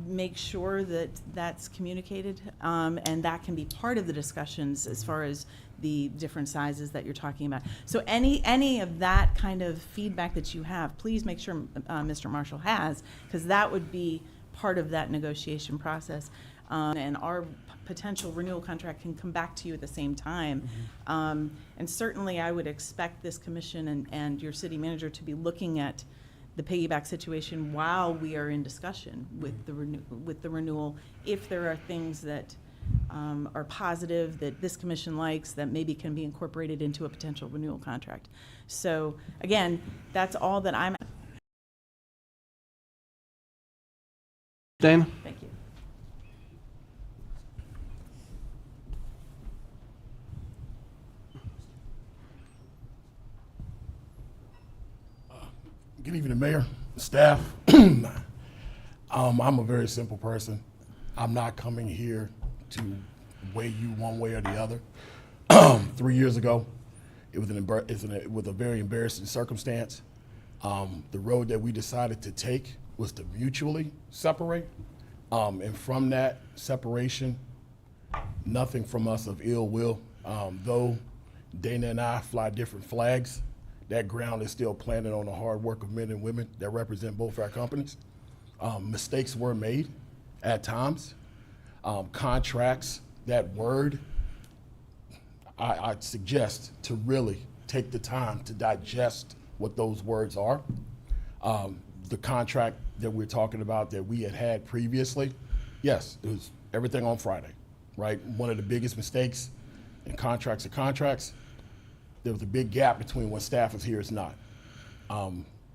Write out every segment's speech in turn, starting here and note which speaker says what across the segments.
Speaker 1: make sure that that's communicated, and that can be part of the discussions as far as the different sizes that you're talking about. So any of that kind of feedback that you have, please make sure Mr. Marshall has, because that would be part of that negotiation process. And our potential renewal contract can come back to you at the same time. And certainly I would expect this commission and your city manager to be looking at the piggyback situation while we are in discussion with the renewal, if there are things that are positive that this commission likes that maybe can be incorporated into a potential renewal contract. So again, that's all that I'm.
Speaker 2: Dana?
Speaker 1: Thank you.
Speaker 3: Good evening, Mayor, staff. I'm a very simple person. I'm not coming here to weigh you one way or the other. 3 years ago, it was a very embarrassing circumstance. The road that we decided to take was to mutually separate. And from that separation, nothing from us of ill will. Though Dana and I fly different flags, that ground is still planted on the hard work of men and women that represent both our companies. Mistakes were made at times. Contracts, that word, I'd suggest to really take the time to digest what those words are. The contract that we're talking about that we had previously, yes, it was everything on Friday, right? One of the biggest mistakes in contracts are contracts. There was a big gap between when staff was here is not.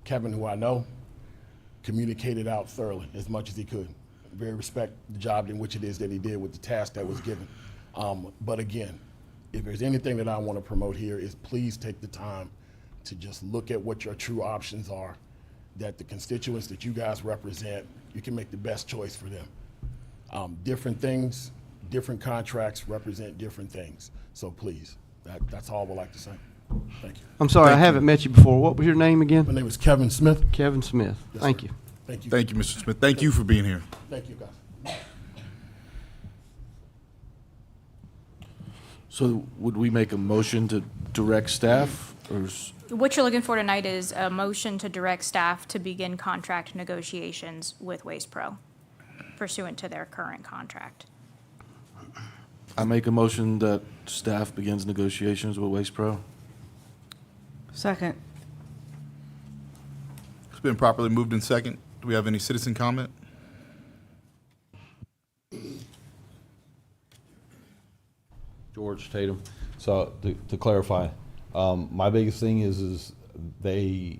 Speaker 3: Kevin, who I know, communicated out thoroughly as much as he could. Very respect the job in which it is that he did with the task that was given. But again, if there's anything that I want to promote here is please take the time to just look at what your true options are, that the constituents that you guys represent, you can make the best choice for them. Different things, different contracts represent different things. So please. That's all I would like to say. Thank you.
Speaker 2: I'm sorry, I haven't met you before. What was your name
Speaker 3: My
Speaker 2: again?
Speaker 3: name is Kevin Smith.
Speaker 2: Kevin Smith.
Speaker 3: Yes,
Speaker 2: Thank
Speaker 3: sir.
Speaker 2: you.
Speaker 3: Thank you.
Speaker 4: Thank you, Mr. Smith. Thank you for being here.
Speaker 3: Thank you, guys.
Speaker 5: So would we make a motion to direct staff or?
Speaker 6: What you're looking for tonight is a motion to direct staff to begin contract negotiations with Waste Pro pursuant to their current contract.
Speaker 5: I make a motion that staff begins negotiations with Waste Pro.
Speaker 1: Second.
Speaker 4: It's been properly moved in second. Do we have any citizen comment?
Speaker 7: George Tatum. So to clarify, my biggest thing is they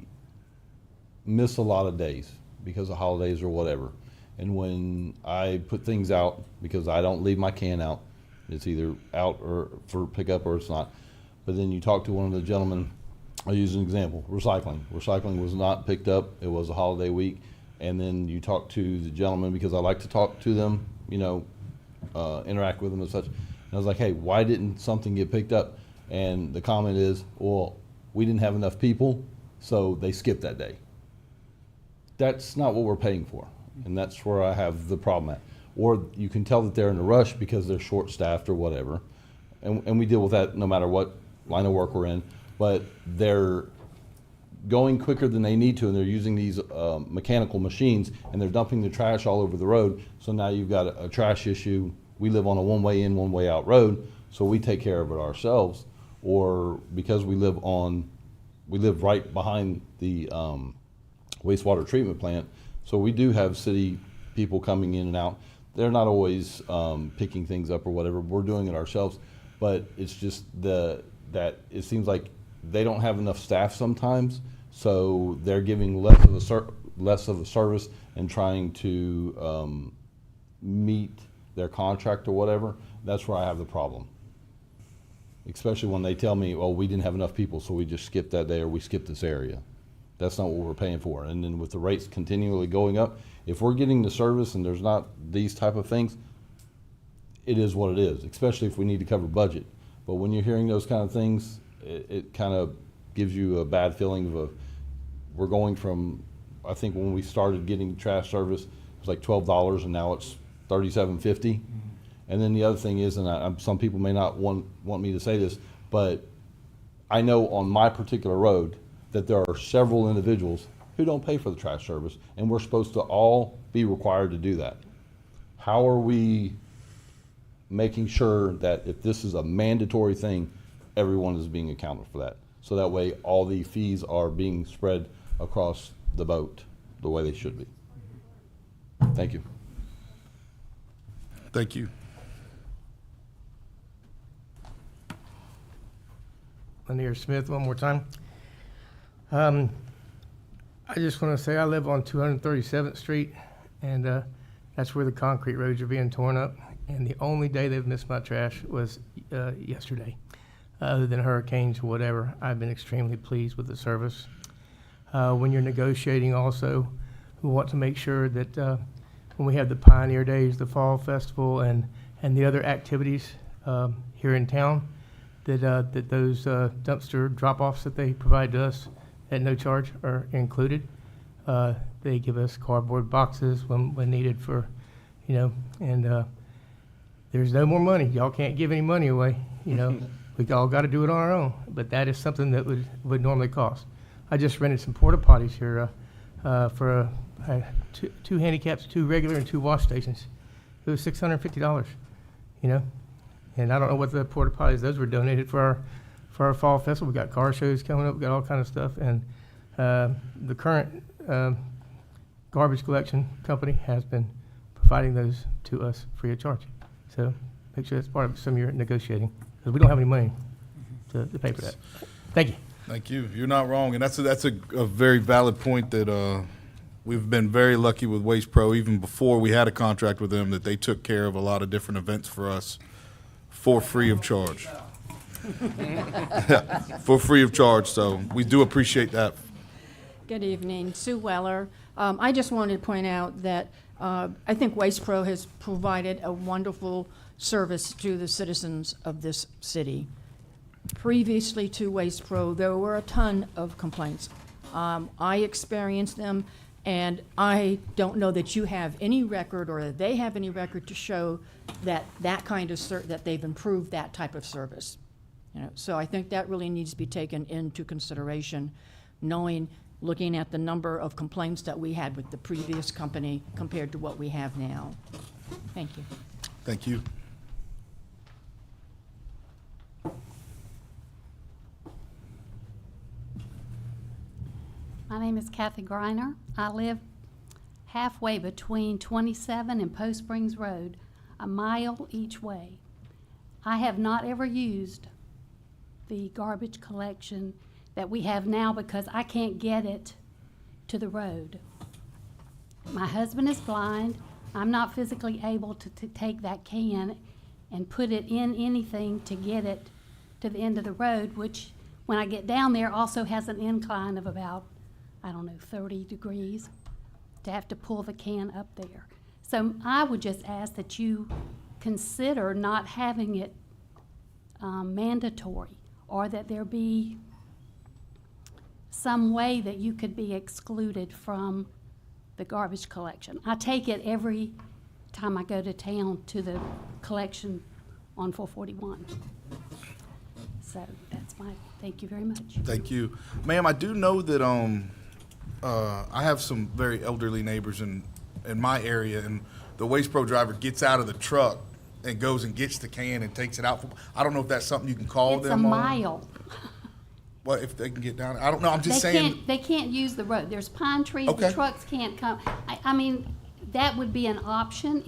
Speaker 7: miss a lot of days because of holidays or whatever. And when I put things out, because I don't leave my can out, it's either out or for pickup or it's not. But then you talk to one of the gentlemen, I'll use an example, recycling. Recycling was not picked up, it was a holiday week. And then you talk to the gentleman, because I like to talk to them, you know, interact with them and such. And I was like, hey, why didn't something get picked up? And the comment is, well, we didn't have enough people, so they skipped that day. That's not what we're paying for. And that's where I have the problem at. Or you can tell that they're in a rush because they're short-staffed or whatever. And we deal with that no matter what line of work we're in. But they're going quicker than they need to, and they're using these mechanical machines, and they're dumping the trash all over the road. So now you've got a trash issue. We live on a one-way in, one-way out road, so we take care of it ourselves. Or because we live right behind the wastewater treatment plant, so we do have city people coming in and out. They're not always picking things up or whatever. We're doing it ourselves, but it's just that it seems like they don't have enough staff sometimes, so they're giving less of a service and trying to meet their contract or whatever. That's where I have the problem. Especially when they tell me, "Oh, we didn't have enough people, so we just skipped that day or we skipped this area." That's not what we're paying for. And then with the rates continually going up, if we're getting the service and there's not these type of things, it is what it is, especially if we need to cover budget. But when you're hearing those kind of things, it kind of gives you a bad feeling of we're going from, I think when we started getting trash service, was like $12 and now it's $37.50. And then the other thing is, and some people may not want me to say this, but I know on my particular road that there are several individuals who don't pay for the trash service, and we're supposed to all be required to do that. How are we making sure that if this is a mandatory thing, everyone is being accounted for that? So that way all the fees are being spread across the boat the way they should be. Thank you.
Speaker 4: Thank you.
Speaker 8: Lanier Smith, one more time. I just want to say I live on 237th Street, and that's where the concrete roads are being torn up. And the only day they've missed my trash was yesterday. Other than hurricanes or whatever, I've been extremely pleased with the service. When you're negotiating also, we want to make sure that when we have the Pioneer Days, the Fall Festival, and the other activities here in town, that those dumpster drop-offs that they provide to us at no charge are included. They give us cardboard boxes when needed for, and there's no more money. Y'all can't give any money away, We all got to do it on our own, but that is something that would normally cost. I just rented some porta potties here for two handicaps, 2 regular and 2 wash stations. It was $650, And I don't know what the porta potties, those were donated for our fall festival. We got car shows coming up, we got all kind of stuff. And the current garbage collection company has been providing those to us free of charge. So make sure that's part of some of your negotiating, because we don't have any money to pay for that. Thank you.
Speaker 4: Thank you. You're not wrong, and that's a very valid point that we've been very lucky with Waste Pro, even before we had a contract with them, that they took care of a lot of different events for us for free of charge. For free of charge, so we do appreciate that.
Speaker 9: Good evening, Sue Weller. I just wanted to point out that I think Waste Pro has provided a wonderful service to the citizens of this city. Previously to Waste Pro, there were a ton of complaints. I experienced them, and I don't know that you have any record or that they have any record to show that that they've improved that type of service. So I think that really needs to be taken into consideration, looking at the number of complaints that we had with the previous company compared to what we have now. Thank you.
Speaker 4: Thank you.
Speaker 10: My name is Kathy Greiner. I live halfway between 27 and Post Springs Road, a mile each way. I have not ever used the garbage collection that we have now because I can't get it to the road. My husband is blind. I'm not physically able to take that can and put it in anything to get it to the end of the road, which when I get down there also has an incline of about, 30 degrees to have to pull the can up there. So I would just ask that you consider not having it mandatory, or that there be some way that you could be excluded from the garbage collection. I take it every time I go to town to the collection on 441. So that's thank you very much.
Speaker 4: Thank you. Ma'am, I do know that I have some very elderly neighbors in my area, and the Waste Pro driver gets out of the truck and goes and gets the can and takes it out. I don't know if that's something you can call them.
Speaker 10: It's a mile.
Speaker 4: Well, if they can get down, I don't know. I'm just saying.
Speaker 10: They can't use the road. There's pine trees.
Speaker 4: Okay.
Speaker 10: The trucks can't come. I mean, that would be an option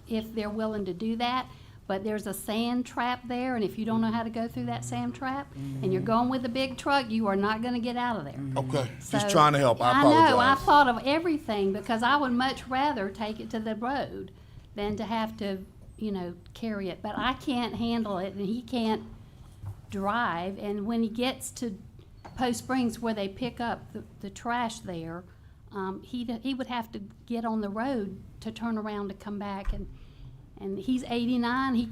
Speaker 10: if they're willing to do that. But there's a sand trap there, and if you don't know how to go through that sand trap, and you're going with a big truck, you are not going to get out of there.
Speaker 4: Okay,
Speaker 10: So,
Speaker 4: just trying to help. I
Speaker 10: I
Speaker 4: apologize.
Speaker 10: know. I thought of everything because I would much rather take it to the road than to have to, carry it. But I can't handle it, and he can't drive. And when he gets to Post Springs, where they pick up the trash there, he would have to get on the road to turn around to come back. And he's 89, he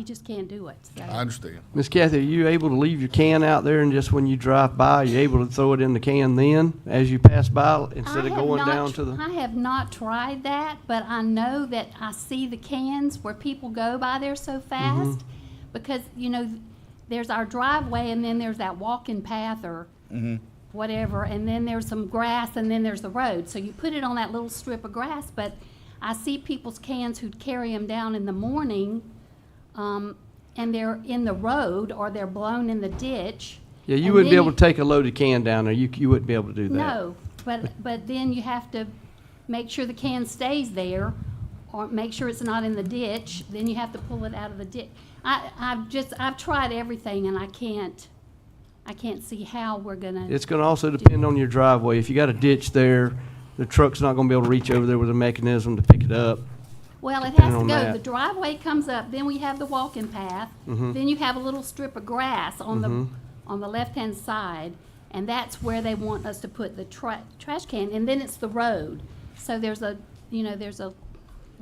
Speaker 10: just can't do it. So.
Speaker 4: I understand.
Speaker 2: Miss Kathy, are you able to leave your can out there and just when you drive by, you able to throw it in the can then as you pass by instead of going down to the?
Speaker 10: I have not tried that, but I know that I see the cans where people go by there so fast because, you know, there's our driveway and then there's that walking path or whatever, and then there's some grass and then there's the road. So you put it on that little strip of grass, but I see people's cans who carry them down in the morning, and they're in the road or they're blown in the ditch.
Speaker 2: Yeah, you
Speaker 10: And
Speaker 2: wouldn't be
Speaker 10: then
Speaker 2: able to take a loaded can down there. You wouldn't be able to do that.
Speaker 10: No, but then you have to make sure the can stays there, or make sure it's not in the ditch. Then you have to pull it out of the ditch. I've tried everything, and I can't see how we're gonna.
Speaker 2: It's gonna also depend on your driveway. If you got a ditch there, the truck's not gonna be able to reach over there with a mechanism to pick it up.
Speaker 10: Well, it has
Speaker 2: depending
Speaker 10: to
Speaker 2: on
Speaker 10: go.
Speaker 2: that.
Speaker 10: The driveway comes up, then we have the walking path, then you have a little strip of grass on the left-hand side, and that's where they want us to put the trash can, and then it's the road. So there's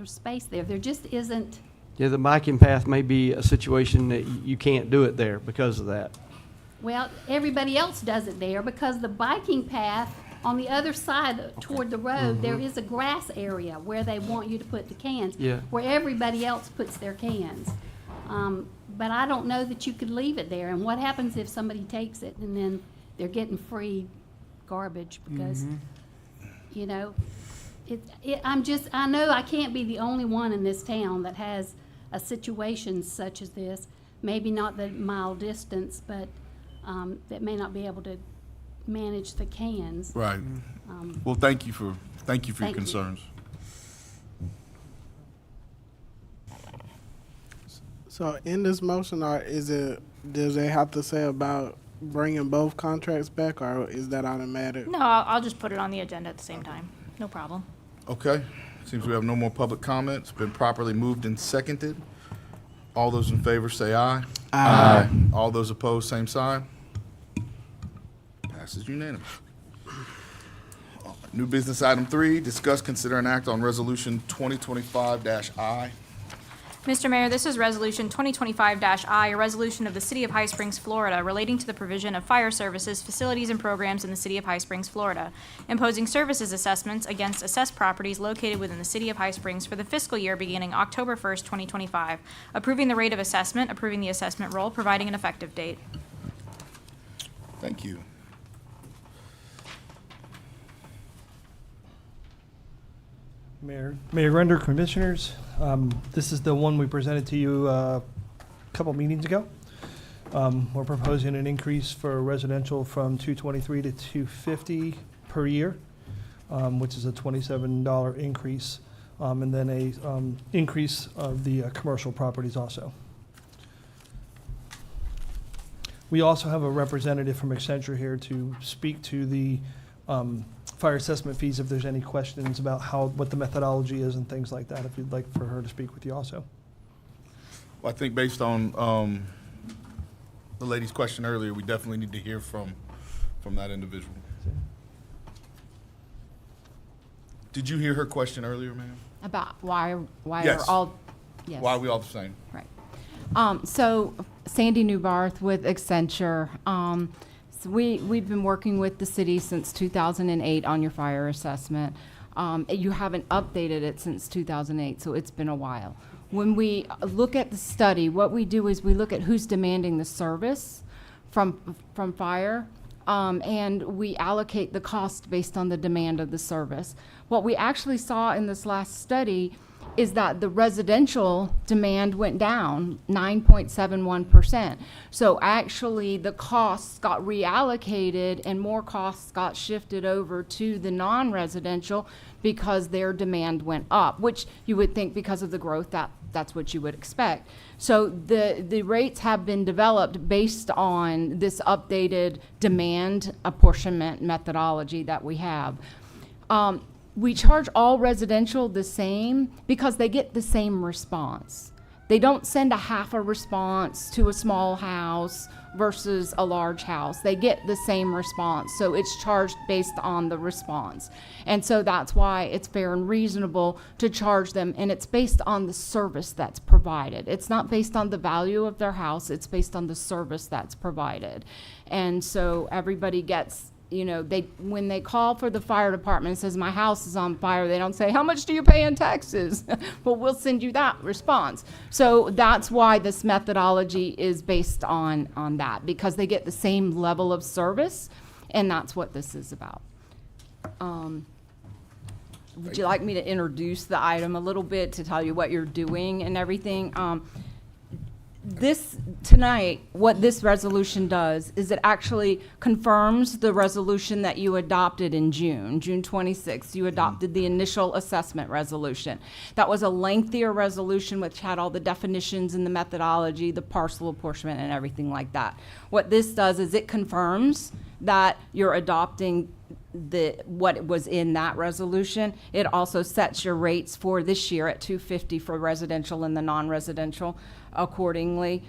Speaker 10: space there. There just isn't.
Speaker 2: Yeah, the biking path may be a situation that you can't do it there because of that.
Speaker 10: Well, everybody else does it there because the biking path on the other side toward the road, there is a grass area where they want you to put the cans,
Speaker 2: Yeah.
Speaker 10: where everybody else puts their cans. But I don't know that you could leave it there. And what happens if somebody takes it and then they're getting free garbage because, you know, I know I can't be the only one in this town that has a situation such as this. Maybe not the mile distance, but that may not be able to manage the cans.
Speaker 4: Right. Well, thank you for your
Speaker 10: Thank you.
Speaker 4: concerns.
Speaker 11: So in this motion, does it have to say about bringing both contracts back, or is that automatic?
Speaker 6: No, I'll just put it on the agenda at the same time. No problem.
Speaker 4: Okay. Seems we have no more public comments. Been properly moved and seconded. All those in favor say aye. Aye. All those opposed, same sign. Passes unanimous. New business item 3, discuss, consider, and act on resolution 2025-I.
Speaker 6: Mr. Mayor, this is Resolution 2025-I, a resolution of the City of High Springs, Florida, relating to the provision of fire services, facilities, and programs in the City of High Springs, Florida, imposing services assessments against assessed properties located within the City of High Springs for the fiscal year beginning October 1st, 2025, approving the rate of assessment, approving the assessment roll, providing an effective date.
Speaker 4: Thank you.
Speaker 12: Mayor Render, Commissioners, this is the one we presented to you a couple meetings ago. We're proposing an increase for residential from $223 to $250 per year, which is a $27 increase, and then a increase of the commercial properties also. We also have a representative from Accenture here to speak to the fire assessment fees if there's any questions about what the methodology is and things like that, if you'd like for her to speak with you also.
Speaker 4: Well, I think based on the lady's question earlier, we definitely need to hear from that individual. Did you hear her question earlier, ma'am?
Speaker 13: About why
Speaker 4: Yes.
Speaker 13: are all, yes.
Speaker 4: Why are we all the same?
Speaker 13: Right. So Sandy Newbarth with Accenture. So we've been working with the city since 2008 on your fire assessment. You haven't updated it since 2008, so it's been a while. When we look at the study, what we do is we look at who's demanding the service from fire, and we allocate the cost based on the demand of the service. What we actually saw in this last study is that the residential demand went down 9.71%. So actually the costs got reallocated and more costs got shifted over to the non-residential because their demand went up, which you would think because of the growth that's what you would expect. So the rates have been developed based on this updated demand apportionment methodology that we have. We charge all residential the same because they get the same response. They don't send a half a response to a small house versus a large house. They get the same response, so it's charged based on the response. And so that's why it's fair and reasonable to charge them, and it's based on the service that's provided. It's not based on the value of their house, it's based on the service that's provided. And so everybody gets, you know, when they call for the fire department and says, my house is on fire, they don't say, how much do you pay in taxes? Well, we'll send you that response. So that's why this methodology is based on that, because they get the same level of service, and that's what this is about. Would you like me to introduce the item a little bit to tell you what you're doing and everything? This, tonight, what this resolution does is it actually confirms the resolution that you adopted in June 26th. You adopted the initial assessment resolution. That was a lengthier resolution which had all the definitions and the methodology, the parcel apportionment and everything like that. What this does is it confirms that you're adopting what was in that resolution. It also sets your rates for this year at $250 for residential and the non-residential accordingly.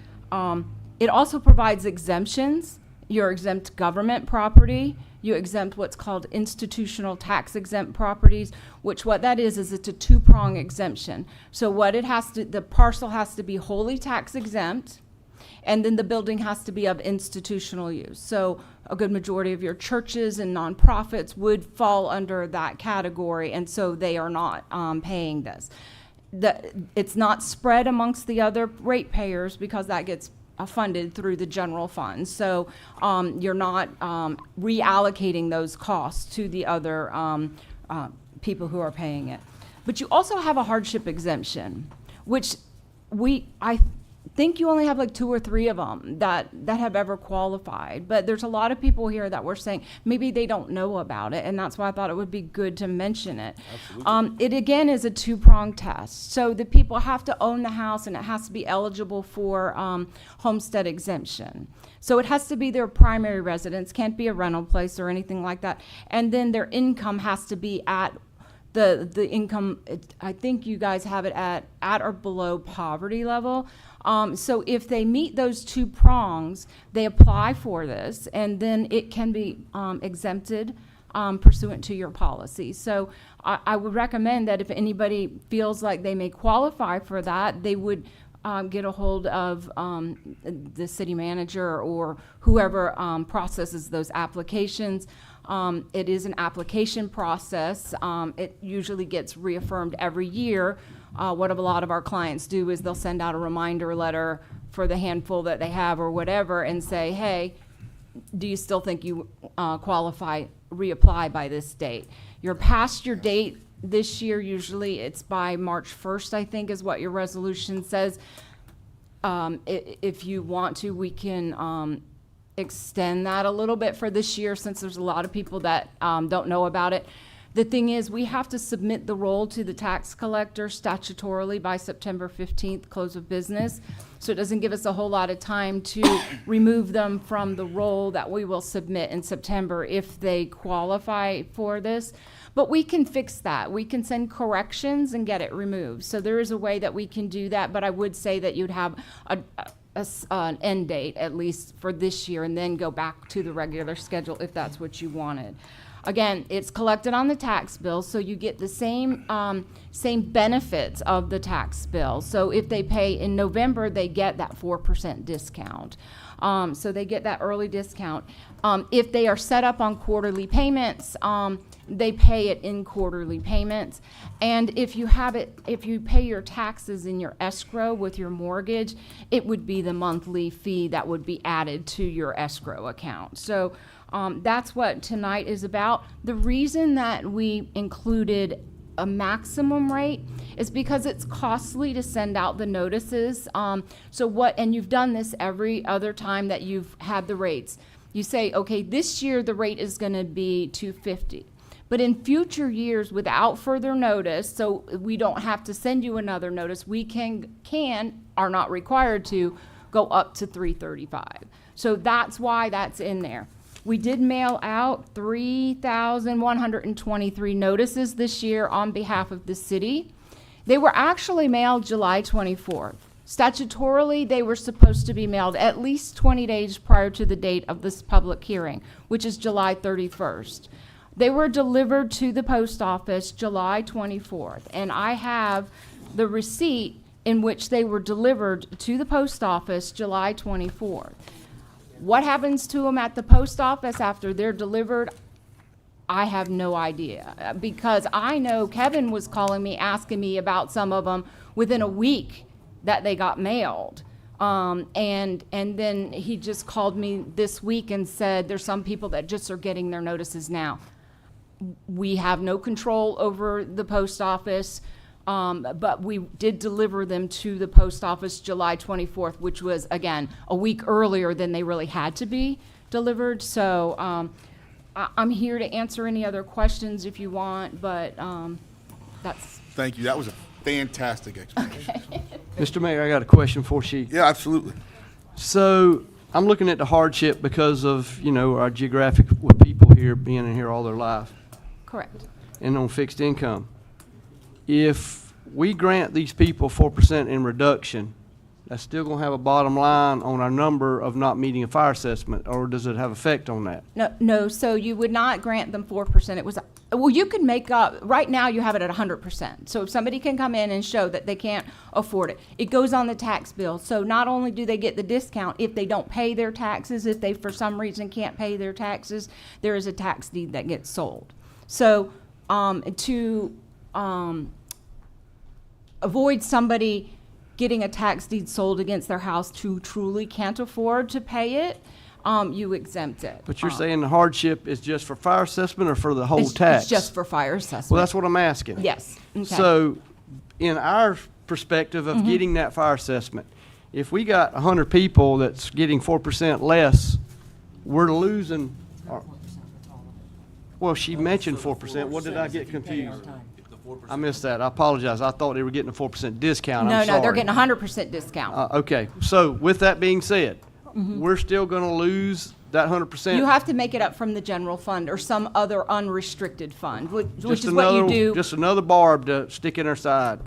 Speaker 13: It also provides exemptions. You're exempt government property. You exempt what's called institutional tax exempt properties, which what that is it's a two-prong exemption. So what it has to, the parcel has to be wholly tax exempt, and then the building has to be of institutional use. So a good majority of your churches and nonprofits would fall under that category, and so they are not paying this. It's not spread amongst the other ratepayers because that gets funded through the general fund. So you're not reallocating those costs to the other people who are paying it. But you also have a hardship exemption, which I think you only have like 2 or 3 of them that have ever qualified. But there's a lot of people here that were saying maybe they don't know about it, and that's why I thought it would be good to mention it. It again is a 2-prong test. So the people have to own the house, and it has to be eligible for homestead exemption. So it has to be their primary residence, can't be a rental place or anything like that. And then their income has to be at the income, I think you guys have it at or below poverty level. So if they meet those 2 prongs, they apply for this, and then it can be exempted pursuant to your policy. So I would recommend that if anybody feels like they may qualify for that, they would get a hold of the city manager or whoever processes those applications. It is an application process. It usually gets reaffirmed every year. What a lot of our clients do is they'll send out a reminder letter for the handful that they have or whatever and say, hey, do you still think you qualify, reapply by this date? You're past your date this year. Usually it's by March 1st, I think is what your resolution says. If you want to, we can extend that a little bit for this year since there's a lot of people that don't know about it. The thing is, we have to submit the roll to the tax collector statutorily by September 15th, close of business. So it doesn't give us a whole lot of time to remove them from the roll that we will submit in September if they qualify for this. But we can fix that. We can send corrections and get it removed. So there is a way that we can do that, but I would say that you'd have an end date, at least for this year, and then go back to the regular schedule if that's what you wanted. Again, it's collected on the tax bill, so you get the same benefits of the tax bill. So if they pay in November, they get that 4% discount. So they get that early discount. If they are set up on quarterly payments, they pay it in quarterly payments. And if you pay your taxes in your escrow with your mortgage, it would be the monthly fee that would be added to your escrow account. So that's what tonight is about. The reason that we included a maximum rate is because it's costly to send out the notices. And you've done this every other time that you've had the rates. You say, okay, this year the rate is going to be $250. But in future years, without further notice, so we don't have to send you another notice, we are not required to go up to $335. So that's why that's in there. We did mail out 3,123 notices this year on behalf of the city. They were actually mailed July 24th. Statutorily, they were supposed to be mailed at least 20 days prior to the date of this public hearing, which is July 31st. They were delivered to the post office July 24th, and I have the receipt in which they were delivered to the post office July 24th. What happens to them at the post office after they're delivered? I have no idea, because I know Kevin was calling me, asking me about some of them within a week that they got mailed. And then he just called me this week and said, there's some people that just are getting their notices now. We have no control over the post office, but we did deliver them to the post office July 24th, which was, again, a week earlier than they really had to be delivered. So I'm here to answer any other questions if you want, but that's...
Speaker 4: Thank you. That was a fantastic explanation.
Speaker 2: Mr. Mayor, I got a question for you.
Speaker 4: Yeah, absolutely.
Speaker 2: So I'm looking at the hardship because of, our geographic with people here being in here all their life
Speaker 13: Correct.
Speaker 2: and on fixed income. If we grant these people 4% in reduction, that's still going to have a bottom line on our number of not meeting a fire assessment, or does it have effect on that?
Speaker 13: No, so you would not grant them 4%. It was, well, you could make up, right now you have it at 100%. So if somebody can come in and show that they can't afford it, it goes on the tax bill. So not only do they get the discount, if they don't pay their taxes, if they for some reason can't pay their taxes, there is a tax deed that gets sold. So to avoid somebody getting a tax deed sold against their house who truly can't afford to pay it, you exempt it.
Speaker 2: But you're saying the hardship is just for fire assessment or for the whole
Speaker 13: It's-
Speaker 2: tax?
Speaker 13: It's just for fire assessment.
Speaker 2: Well, that's what I'm asking.
Speaker 13: Yes, okay.
Speaker 2: So, in our perspective of getting that fire assessment, if we got 100 people that's getting 4% less, we're losing. Well, she mentioned 4%. What did I get confused? I missed that. I apologize. I thought they were getting a 4% discount. I'm sorry.
Speaker 13: No, they're getting a 100% discount.
Speaker 2: Okay. So, with that being said, we're still going to lose that 100%.
Speaker 13: You have to make it up from the general fund or some other unrestricted fund, which
Speaker 2: Just
Speaker 13: is what you do.
Speaker 2: Just another barb to stick in our side.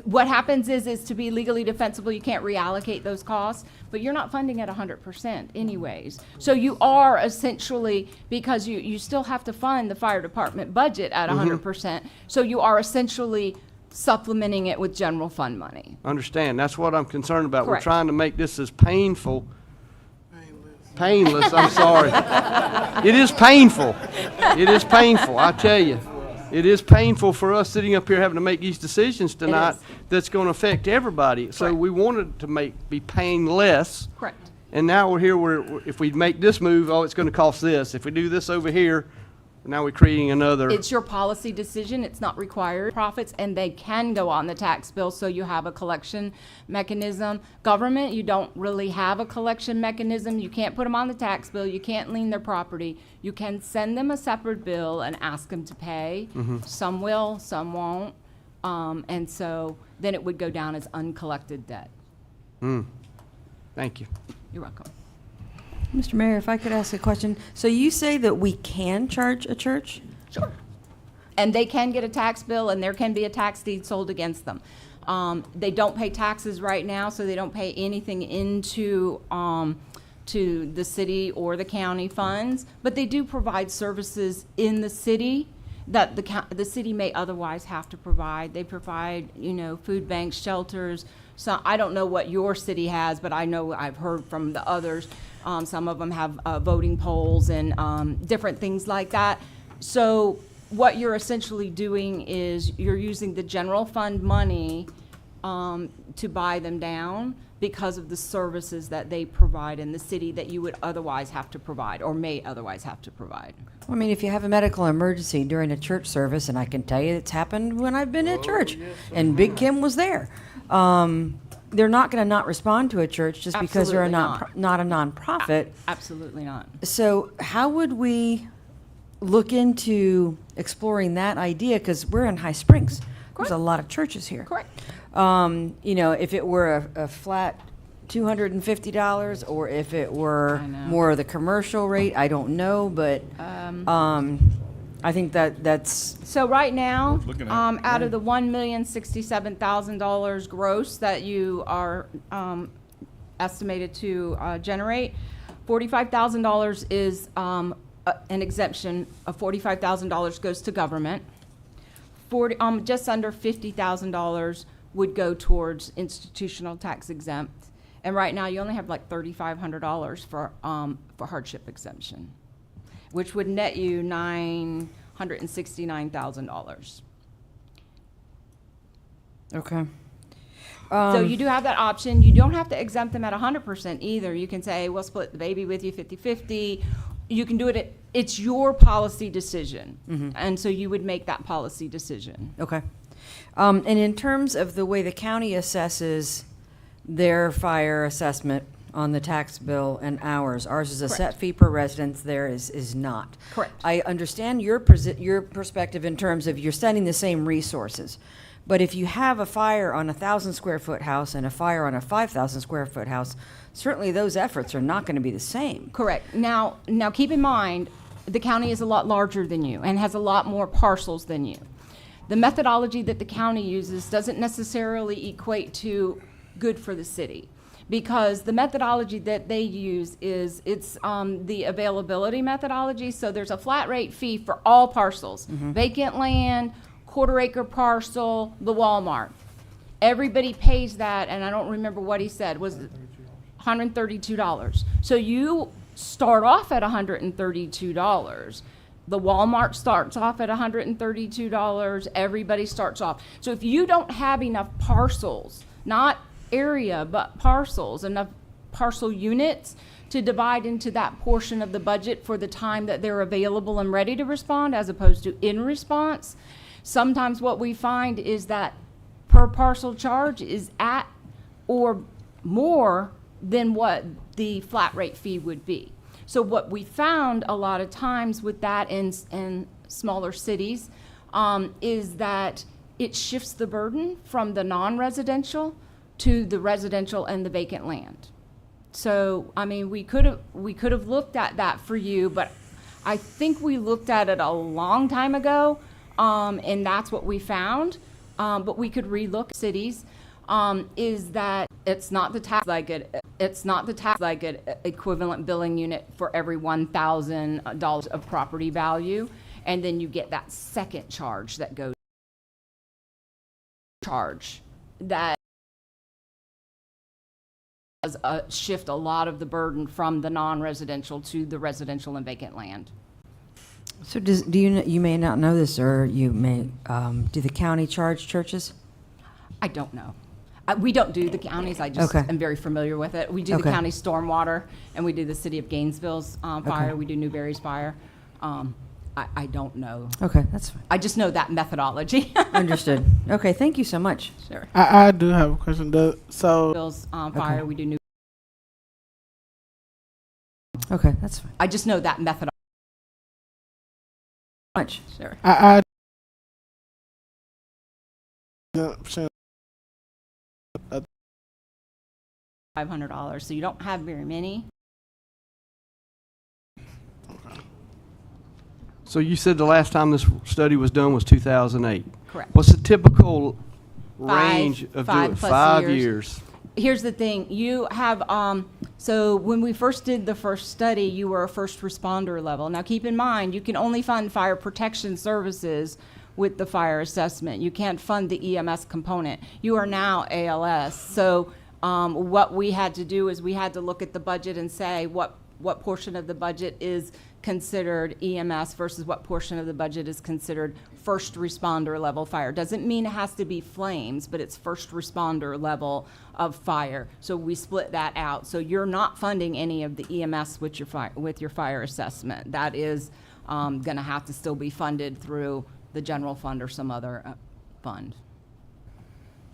Speaker 13: What happens is to be legally defensible, you can't reallocate those costs, but you're not funding at 100% anyways. So you are essentially, because you still have to fund the fire department budget at 100%, so you are essentially supplementing it with general fund money.
Speaker 2: Understand. That's what I'm concerned about.
Speaker 13: Correct.
Speaker 2: We're trying to make this as painless, I'm sorry. It is painful. It is painful, I tell you. It is painful for us sitting up here having to make these decisions tonight that's going to affect everybody. So we wanted to be paying less.
Speaker 13: Correct.
Speaker 2: And now we're here, if we make this move, it's going to cost this. If we do this over here, now we're creating another.
Speaker 13: It's your policy decision. It's not required profits, and they can go on the tax bill, so you have a collection mechanism. Government, you don't really have a collection mechanism. You can't put them on the tax bill. You can't lien their property. You can send them a separate bill and ask them to pay. Some will, some won't. And so then it would go down as uncollected debt.
Speaker 2: Thank you.
Speaker 13: You're welcome.
Speaker 14: Mr. Mayor, if I could ask a question. So you say that we can charge a church?
Speaker 13: Sure. And they can get a tax bill, and there can be a tax deed sold against them. They don't pay taxes right now, so they don't pay anything into to the city or the county funds, but they do provide services in the city that the city may otherwise have to provide. They provide, food banks, shelters. So I don't know what your city has, but I know I've heard from the others. Some of them have voting polls and different things like that. So what you're essentially doing is you're using the general fund money to buy them down because of the services that they provide in the city that you would otherwise have to provide or may otherwise have to provide.
Speaker 14: I mean, if you have a medical emergency during a church service, and I can tell you it's happened when I've been at church, and Big Kim was there. They're not going to not respond to a church just because they're not a nonprofit.
Speaker 13: Absolutely not.
Speaker 14: So how would we look into exploring that idea? Because we're in High Springs. There's a lot of churches here.
Speaker 13: Correct.
Speaker 14: If it were a flat $250, or if it were more of the commercial rate, I don't know. But I think that's,
Speaker 13: So right now,
Speaker 4: looking at.
Speaker 13: out of the $1,067,000 gross that you are estimated to generate, $45,000 is an exemption of $45,000 goes to government. Just under $50,000 would go towards institutional tax exempt. And right now, you only have like $3,500 for hardship exemption, which would net you $969,000.
Speaker 14: okay.
Speaker 13: So you do have that option. You don't have to exempt them at 100% either. You can say, we'll split the baby with you 50-50. You can do it, it's your policy decision. And so you would make that policy decision.
Speaker 14: Okay. And in terms of the way the county assesses their fire assessment on the tax bill and ours is a set fee per residence, theirs is not.
Speaker 13: Correct.
Speaker 14: I understand your perspective in terms of you're sending the same resources. But if you have a fire on a 1,000 square foot house and a fire on a 5,000 square foot house, certainly those efforts are not going to be the same.
Speaker 13: Correct. Now keep in mind, the county is a lot larger than you and has a lot more parcels than you. The methodology that the county uses doesn't necessarily equate to good for the city, because the methodology that they use is the availability methodology. So there's a flat rate fee for all parcels, vacant land, quarter-acre parcel, the Walmart. Everybody pays that, and I don't remember what he said, was $132. So you start off at $132. The Walmart starts off at $132. Everybody starts off. So if you don't have enough parcels, not area, but parcels, enough parcel units to divide into that portion of the budget for the time that they're available and ready to respond, as opposed to in response, sometimes what we find is that per parcel charge is at or more than what the flat rate fee would be. So what we found a lot of times with that in smaller cities is that it shifts the burden from the non-residential to the residential and the vacant land. So, I mean, we could have looked at that for you, but I think we looked at it a long time ago, and that's what we found. But we could relook at cities. Is that it's not the tax like an equivalent billing unit for every $1,000 of property value, and then you get that second charge that goes that does shift a lot of the burden from the non-residential to the residential and vacant land.
Speaker 14: So do you may not know this, or you may, do the county charge churches?
Speaker 13: I don't know. We don't do the counties. I just am very familiar with it. We do the county stormwater, and we do the city of Gainesville's fire. We do Newberry's fire. I don't know.
Speaker 14: Okay, that's fine.
Speaker 13: I just know that methodology.
Speaker 14: Understood. Okay, thank you so much.
Speaker 13: Sure.
Speaker 11: I do have a question. So
Speaker 13: Bill's fire. We do new.
Speaker 14: Okay, that's fine.
Speaker 13: I just know that methodology.
Speaker 14: Much.
Speaker 13: Sure.
Speaker 11: I
Speaker 13: $500. So you don't have very many.
Speaker 2: So you said the last time this study was done was 2008.
Speaker 13: Correct.
Speaker 2: What's the typical range of doing 5 years?
Speaker 13: Here's the thing, you have, so when we first did the first study, you were a first responder level. Now keep in mind, you can only fund fire protection services with the fire assessment. You can't fund the EMS component. You are now ALS. So what we had to do is we had to look at the budget and say what portion of the budget is considered EMS versus what portion of the budget is considered first responder level fire. Doesn't mean it has to be flames, but it's first responder level of fire. So we split that out. So you're not funding any of the EMS with your fire assessment. That is going to have to still be funded through the general fund or some other fund.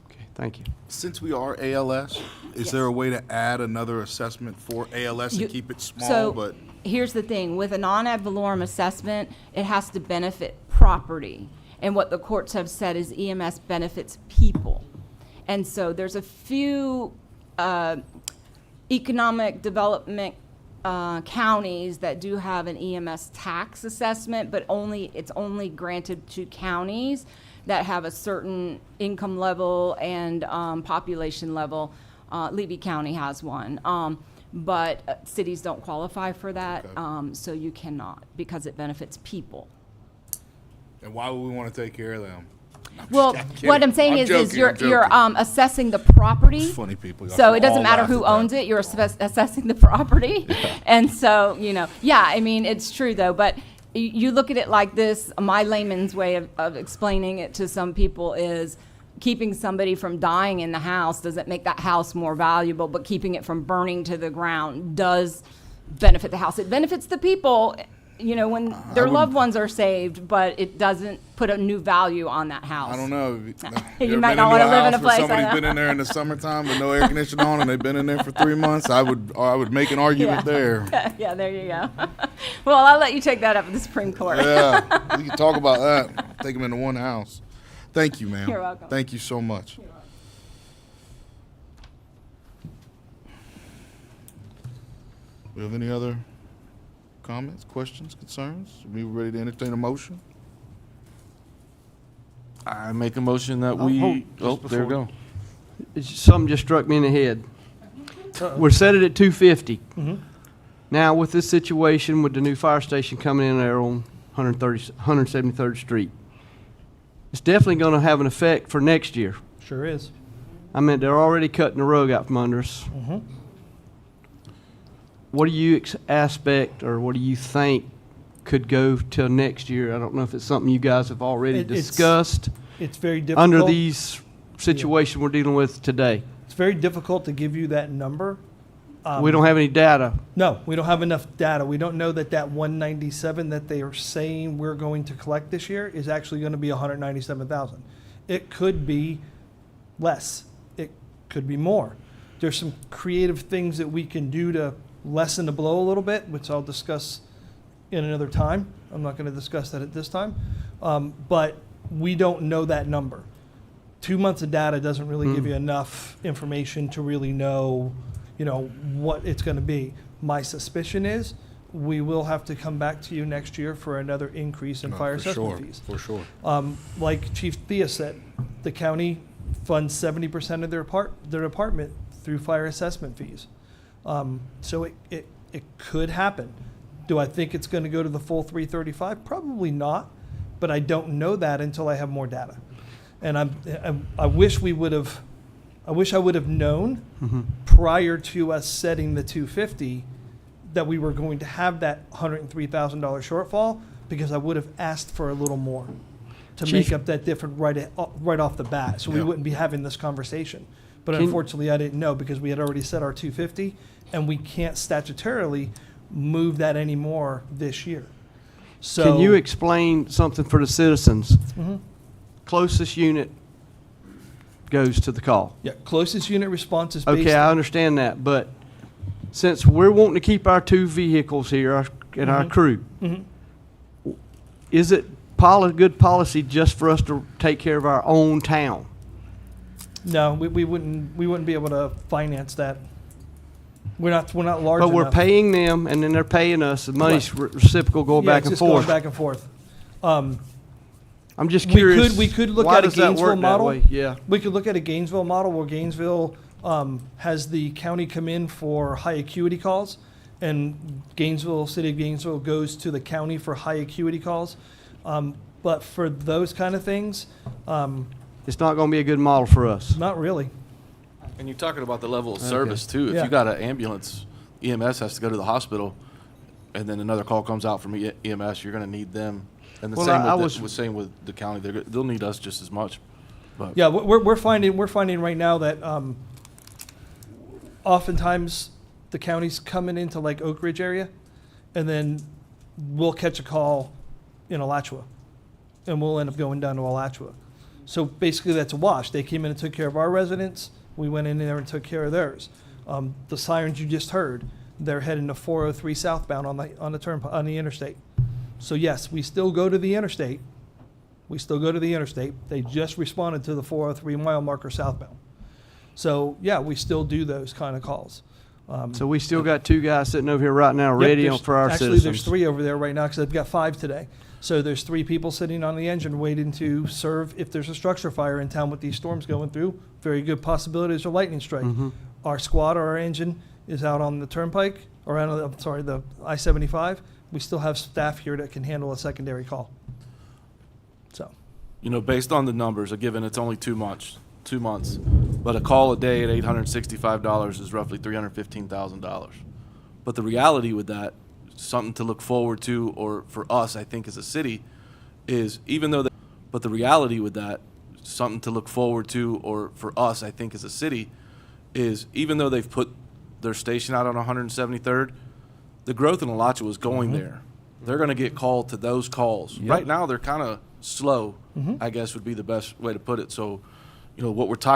Speaker 2: Okay, thank you.
Speaker 4: Since we are ALS, is there a way to add another assessment for ALS and keep it small?
Speaker 13: So here's the thing, with a non-ad valorem assessment, it has to benefit property. And what the courts have said is EMS benefits people. And so there's a few economic development counties that do have an EMS tax assessment, but it's only granted to counties that have a certain income level and population level. Levy County has one, but cities don't qualify for that, so you cannot because it benefits people.
Speaker 4: And why would we want to take care of them?
Speaker 13: Well,
Speaker 4: kidding.
Speaker 13: what I'm saying is
Speaker 4: joking,
Speaker 13: you're assessing the property.
Speaker 4: It's funny people. Y'all
Speaker 13: So
Speaker 4: should
Speaker 13: it doesn't
Speaker 4: all
Speaker 13: matter
Speaker 4: laugh
Speaker 13: who
Speaker 4: at that.
Speaker 13: owns it, you're assessing the property. And so, I mean, it's true though, but you look at it like this, my layman's way of explaining it to some people is keeping somebody from dying in the house doesn't make that house more valuable, but keeping it from burning to the ground does benefit the house. It benefits the people, when their loved ones are saved, but it doesn't put a new value on that house.
Speaker 4: I don't know.
Speaker 13: You might not want to live in a place.
Speaker 4: Somebody's been in there in the summertime with no air conditioning on, and they've been in there for 3 months. I would make an argument there.
Speaker 13: Yeah, there you go. Well, I'll let you take that up with the Supreme Court.
Speaker 4: Yeah, we can talk about that. Take them into one house. Thank you, ma'am.
Speaker 13: You're welcome.
Speaker 4: Thank you so much. We have any other comments, questions, concerns? We ready to entertain a motion?
Speaker 5: I make a motion that
Speaker 2: hold
Speaker 5: we,
Speaker 2: just
Speaker 5: there you
Speaker 2: before-
Speaker 5: go.
Speaker 2: Something just struck me in the head. We're set it at 250. Now, with this situation, with the new fire station coming in there on 173rd Street, it's definitely going to have an effect for next year.
Speaker 12: Sure is.
Speaker 2: I mean, they're already cutting the rug out from under us. What do you or what do you think could go till next year? I don't know if it's something you guys have already discussed
Speaker 12: It's very difficult.
Speaker 2: under these situations we're dealing with today.
Speaker 12: It's very difficult to give you that number.
Speaker 2: We don't have any data.
Speaker 12: No, we don't have enough data. We don't know that 197 that they are saying we're going to collect this year is actually going to be 197,000. It could be less. It could be more. There's some creative things that we can do to lessen the blow a little bit, which I'll discuss in another time. I'm not going to discuss that at this time. But we don't know that number. 2 months of data doesn't really give you enough information to really know, what it's going to be. My suspicion is we will have to come back to you next year for another increase in fire assessment fees.
Speaker 4: For sure.
Speaker 12: Like Chief Thea said, the county funds 70% of their department through fire assessment fees. So it could happen. Do I think it's going to go to the full 335? Probably not, but I don't know that until I have more data. And I wish I would have known prior to us setting the 250 that we were going to have that $103,000 shortfall, because I would have asked for a little more to make up that difference right off the bat, so we wouldn't be having this conversation. But unfortunately, I didn't know, because we had already set our 250, and we can't statutorily move that anymore this year. So
Speaker 2: Can you explain something for the citizens? Closest unit goes to the call.
Speaker 12: Yeah, closest unit response is based.
Speaker 2: Okay, I understand that, but since we're wanting to keep our 2 vehicles here and our crew, is it good policy just for us to take care of our own town?
Speaker 12: No, we wouldn't be able to finance that. We're not large
Speaker 2: But we're
Speaker 12: enough.
Speaker 2: paying them, and then they're paying us. The money's reciprocal going back
Speaker 12: it's
Speaker 2: and
Speaker 12: just
Speaker 2: forth.
Speaker 12: going back and forth.
Speaker 2: I'm just curious.
Speaker 12: We could look
Speaker 2: why
Speaker 12: at a
Speaker 2: does that
Speaker 12: Gainesville
Speaker 2: work that
Speaker 12: model.
Speaker 2: way? Yeah.
Speaker 12: We could look at a Gainesville model where Gainesville has the county come in for high acuity calls, and city of Gainesville goes to the county for high acuity calls. But for those kind of things,
Speaker 2: It's not going to be a good model for us.
Speaker 12: not really.
Speaker 5: And you're talking about the level of service too. If
Speaker 12: Yeah.
Speaker 5: you got an ambulance, EMS has to go to the hospital, and then another call comes out from EMS, you're going to need them. And the
Speaker 2: Well,
Speaker 5: same with the county. They'll need us just as much. But
Speaker 12: Yeah, we're finding right now that oftentimes the county's coming into like Oak Ridge area, and then we'll catch a call in Alachua, and we'll end up going down to Alachua. So basically, that's a wash. They came in and took care of our residents. We went in there and took care of theirs. The sirens you just heard, they're heading to 403 southbound on the interstate. So yes, we still go to the interstate. They just responded to the 403 mile marker southbound. So yeah, we still do those kind of calls.
Speaker 2: So we still got 2 guys sitting over here right now,
Speaker 12: Yep,
Speaker 2: ready
Speaker 12: there's-
Speaker 2: for our
Speaker 12: actually,
Speaker 2: citizens.
Speaker 12: there's 3 over there right now because they've got 5 today. So there's 3 people sitting on the engine waiting to serve if there's a structure fire in town with these storms going through. Very good possibility there's a lightning strike. Our squad or our engine is out on the turnpike, or out on, the I-75. We still have staff here that can handle a secondary call. So,
Speaker 5: You know, based on the numbers, given it's only 2 months, but a call a day at $865 is roughly $315,000. But the reality with that, something to look forward to, or for us, I think, as a city, is even though, but the reality with that, something to look forward to, or for us, I think, as a city, is even though they've put their station out on 173rd, the growth in Alachua is going there. They're going to get called to those calls. Right now, they're kind of slow, I guess would be the best way to put it. So, you know, what we're talking